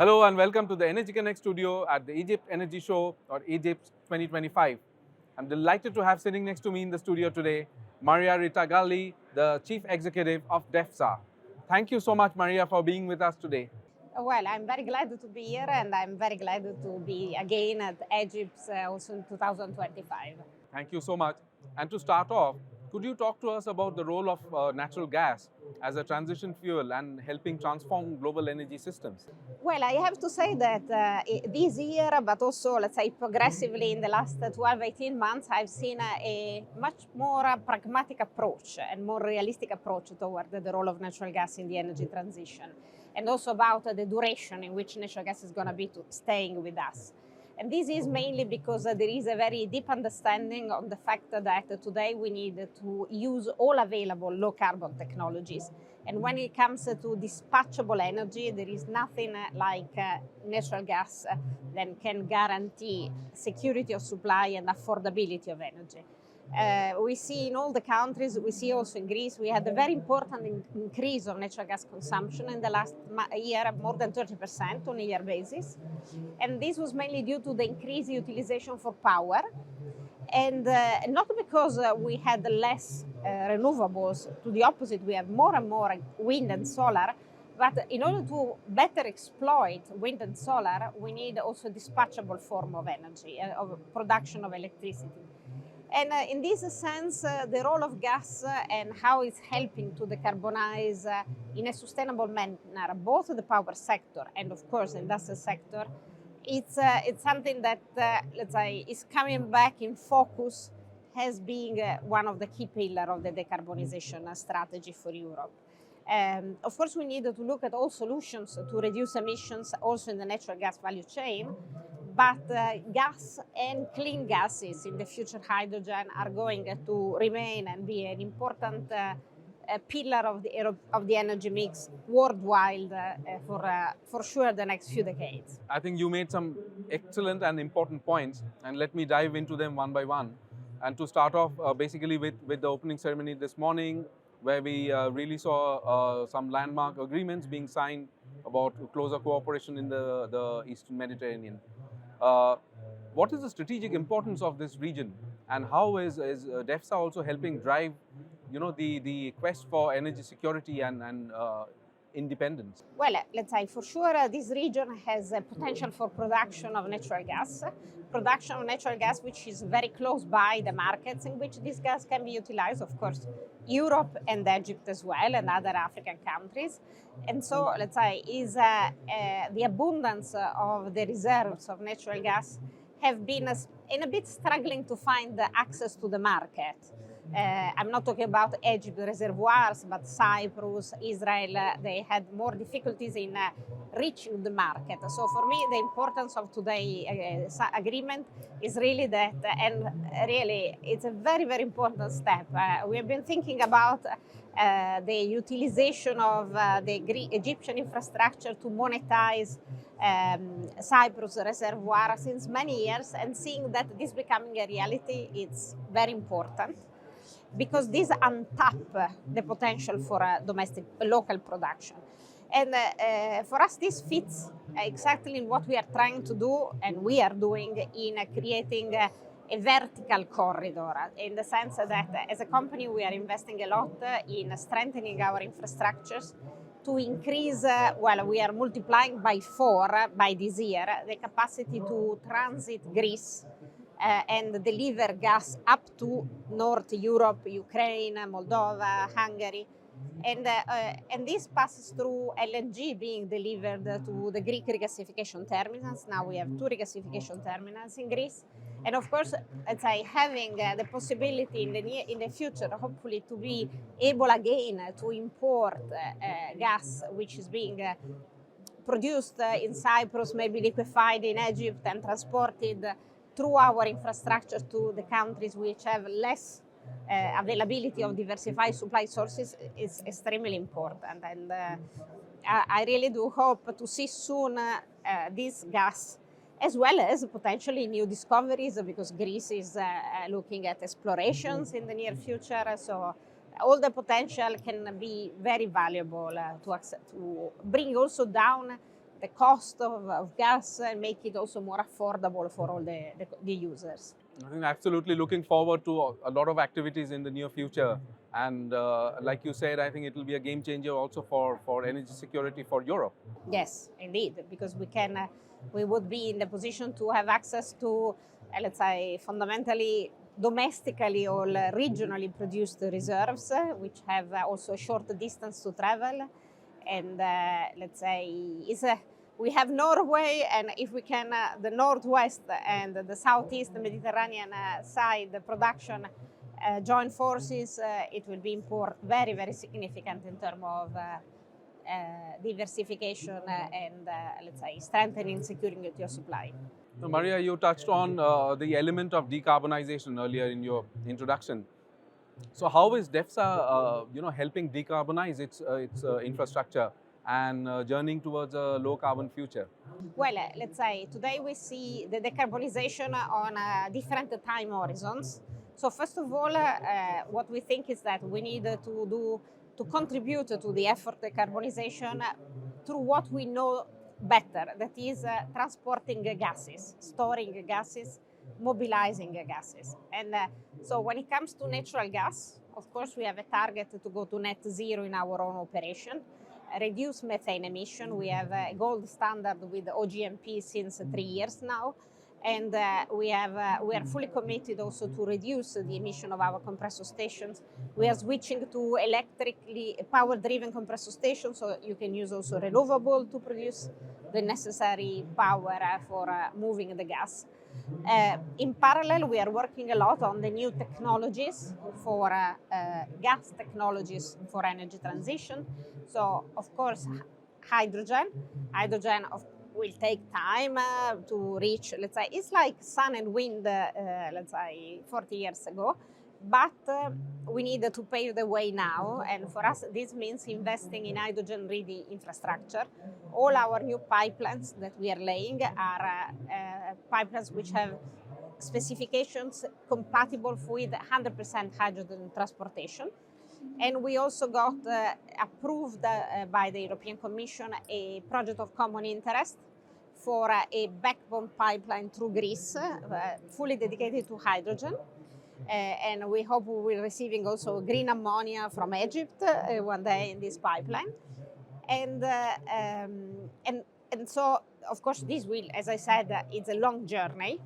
Hello and welcome to the Energy Connect studio at the Egypt Energy Show or EGYPES 2025. I'm delighted to have sitting next to me in the studio today, Maria Rita Galli, the Chief Executive of DESFA. Thank you so much, Maria, for being with us today. Well, I'm very glad to be here and I'm very glad to be again at EGYPES also in 2025. Thank you so much. And to start off, could you talk to us about the role of natural gas as a transition fuel and helping transform global energy systems? Well, I have to say that this year, but also, let's say, progressively in the last 12, 18 months, I've seen a much more pragmatic approach and more realistic approach toward the role of natural gas in the energy transition, and also about the duration in which natural gas is going to be staying with us. And this is mainly because there is a very deep understanding of the fact that today we need to use all available low carbon technologies. And when it comes to dispatchable energy, there is nothing like natural gas that can guarantee security of supply and affordability of energy. We see in all the countries, we see also in Greece, we had a very important increase of natural gas consumption in the last year, more than 30% on a year basis. And this was mainly due to the increased utilization for power. And not because we had less renewables, to the opposite, we have more and more wind and solar. But in order to better exploit wind and solar, we need also a dispatchable form of energy, of production of electricity. And in this sense, the role of gas and how it's helping to decarbonize in a sustainable manner, both the power sector and, of course, the industrial sector, it's something that, let's say, is coming back in focus as being one of the key pillars of the decarbonization strategy for Europe. Of course, we need to look at all solutions to reduce emissions also in the natural gas value chain, but gas and clean gases, in the future hydrogen, are going to remain and be an important pillar of the energy mix worldwide for sure the next few decades. I think you made some excellent and important points, and let me dive into them one by one. And to start off, basically with the opening ceremony this morning, where we really saw some landmark agreements being signed about closer cooperation in the Eastern Mediterranean. What is the strategic importance of this region, and how is DESFA also helping drive, the quest for energy security and independence? Well, let's say for sure this region has a potential for production of natural gas. Production of natural gas which is very close by the markets in which this gas can be utilized, of course, Europe and Egypt as well, and other African countries. And so, let's say, the abundance of the reserves of natural gas have been in a bit struggling to find the access to the market. I'm not talking about Egypt reservoirs, but Cyprus, Israel, they had more difficulties in reaching the market. So for me, the importance of today's agreement is really that, and really it's a very, very important step. We have been thinking about the utilization of the Egyptian infrastructure to monetize Cyprus reservoir since many years, and seeing that this becoming a reality, it's very important, because this untap the potential for domestic local production. And for us, this fits exactly in what we are trying to do, and we are doing in creating a vertical corridor, in the sense that as a company we are investing a lot in strengthening our infrastructures to increase, we are multiplying by 4 by this year, the capacity to transit Greece and deliver gas up to North Europe, Ukraine, Moldova, Hungary. And this passes through LNG being delivered to the Greek regasification terminals. Now we have 2 regasification terminals in Greece. And of course, let's say, having the possibility in the future, hopefully, to be able again to import gas which is being produced in Cyprus, maybe liquefied in Egypt and transported through our infrastructure to the countries which have less availability of diversified supply sources, is extremely important. And I really do hope to see soon this gas, as well as potentially new discoveries, because Greece is looking at explorations in the near future. So all the potential can be very valuable to bring also down the cost of gas and make it also more affordable for all the users. I think absolutely looking forward to a lot of activities in the near future. And like you said, I think it will be a game changer also for energy security for Europe. Yes, indeed, because we would be in the position to have access to, let's say, fundamentally domestically or regionally produced reserves, which have also a short distance to travel. And let's say, we have Norway, and if we can, the northwest and the southeast Mediterranean side, the production join forces, it will be very, very significant in terms of diversification and, let's say, strengthening security of supply. Now, Maria, you touched on the element of decarbonization earlier in your introduction. So, how is DESFA, helping decarbonize its infrastructure and journeying towards a low-carbon future? Well, let's say today we see the decarbonization on different time horizons. So first of all, what we think is that we need to contribute to the effort decarbonization through what we know better, that is transporting gases, storing gases, mobilizing gases. And so when it comes to natural gas, of course, we have a target to go to net zero in our own operation, reduce methane emission. We have a gold standard with OGMP since 3 years now. And we are fully committed also to reduce the emission of our compressor stations. We are switching to electrically power-driven compressor stations, so you can use also renewable to produce the necessary power for moving the gas. In parallel, we are working a lot on the new technologies for gas technologies for energy transition. So, of course, hydrogen will take time to reach, let's say, it's like sun and wind, let's say, 40 years ago. But we need to pave the way now, and for us this means investing in hydrogen-ready infrastructure. All our new pipelines that we are laying are pipelines which have specifications compatible with 100% hydrogen transportation. And we also got approved by the European Commission a project of common interest for a backbone pipeline through Greece, fully dedicated to hydrogen. And we hope we will be receiving also green ammonia from Egypt one day in this pipeline. And so, of course, this will, as I said, it's a long journey.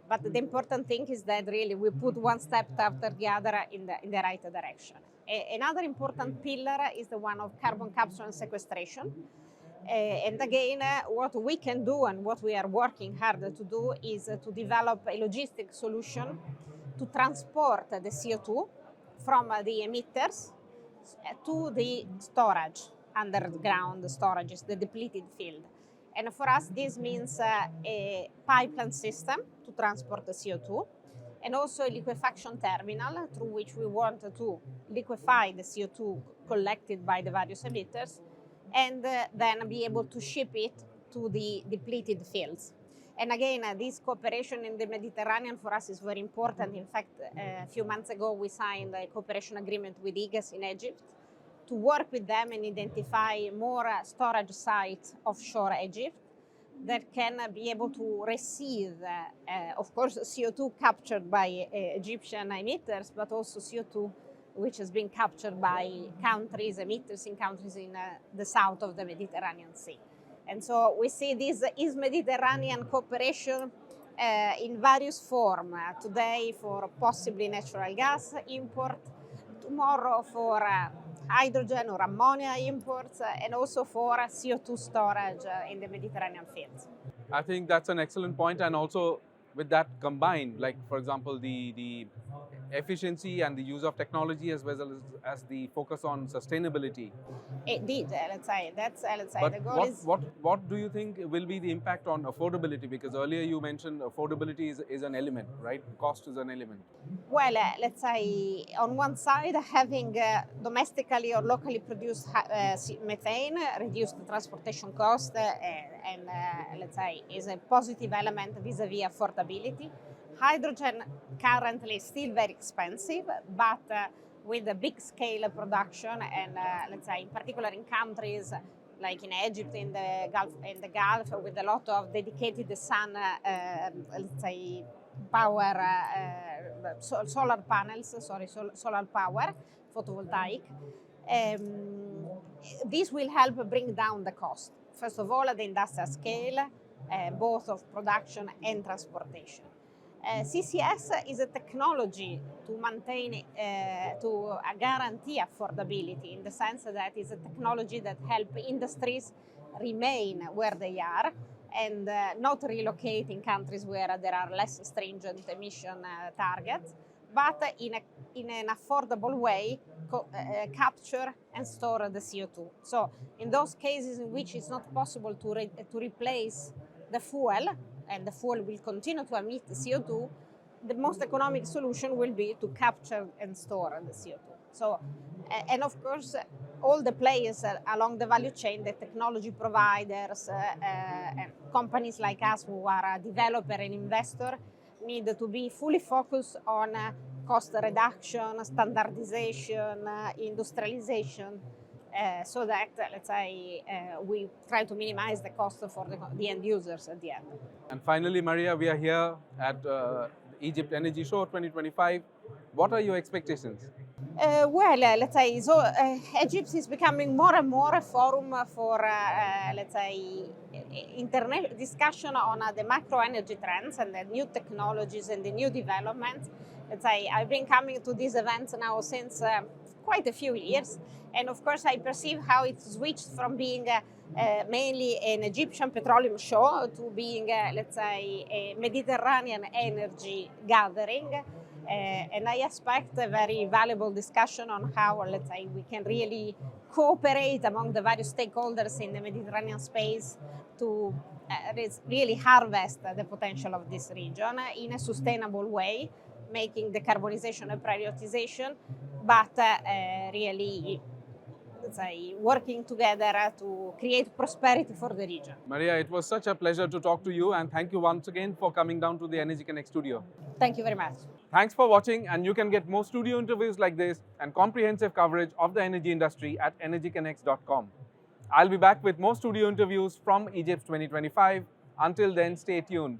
But the important thing is that really we put one step after the other in the right direction. Another important pillar is the one of carbon capture and sequestration. And again, what we can do and what we are working hard to do is to develop a logistic solution to transport the CO2 from the emitters to the storage, underground storages, the depleted field. And for us, this means a pipeline system to transport the CO2, and also a liquefaction terminal through which we want to liquefy the CO2 collected by the various emitters, and then be able to ship it to the depleted fields. And again, this cooperation in the Mediterranean for us is very important. In fact, a few months ago, we signed a cooperation agreement with EGYPES in Egypt to work with them and identify more storage sites offshore Egypt that can be able to receive, of course, CO2 captured by Egyptian emitters, but also CO2 which has been captured by emitters in countries in the south of the Mediterranean Sea. And so we see this is Mediterranean cooperation in various forms. Today for possibly natural gas import, tomorrow for hydrogen or ammonia imports, and also for CO2 storage in the Mediterranean fields. I think that's an excellent point, and also with that combined, like for example, the efficiency and the use of technology as well as the focus on sustainability. Indeed, let's say But the goal is. what do you think will be the impact on affordability? Because earlier you mentioned affordability is an element, right? Cost is an element. Well, let's say on one side, having domestically or locally produced methane reduce the transportation cost, and let's say is a positive element vis-a-vis affordability. Hydrogen currently is still very expensive, but with a big scale production, and let's say in particular in countries like in Egypt, in the Gulf, with a lot of dedicated sun, let's say, power, solar panels. Sorry, solar power, photovoltaic. This will help bring down the cost. First of all, at the industrial scale, both of production and transportation. CCS is a technology to maintain, to guarantee affordability, in the sense that it's a technology that helps industries remain where they are and not relocate in countries where there are less stringent emission targets, but in an affordable way, capture and store the CO2. So in those cases in which it's not possible to replace the fuel, and the fuel will continue to emit the CO2, the most economic solution will be to capture and store the CO2. So, and of course, all the players along the value chain, the technology providers, and companies like us who are a developer and investor, need to be fully focused on cost reduction, standardization, industrialization, so that, let's say, we try to minimize the cost for the end users at the end. And finally, Maria, we are here at Egypt Energy Show 2025. What are your expectations? Well, let's say, so Egypt is becoming more and more a forum for, let's say, internet discussion on the macro energy trends and the new technologies and the new developments. Let's say, I've been coming to these events now since quite a few years, and of course I perceive how it switched from being mainly an Egyptian petroleum show to being, let's say, a Mediterranean energy gathering. And I expect a very valuable discussion on how, let's say, we can really cooperate among the various stakeholders in the Mediterranean space to really harvest the potential of this region in a sustainable way, making decarbonization a prioritization, but really, let's say, working together to create prosperity for the region. Maria, it was such a pleasure to talk to you, and thank you once again for coming down to the Energy Connect studio. Thank you very much. Thanks for watching, and you can get more studio interviews like this and comprehensive coverage of the energy industry at energyconnects.com. I'll be back with more studio interviews from Egypt 2025. Until then, stay tuned.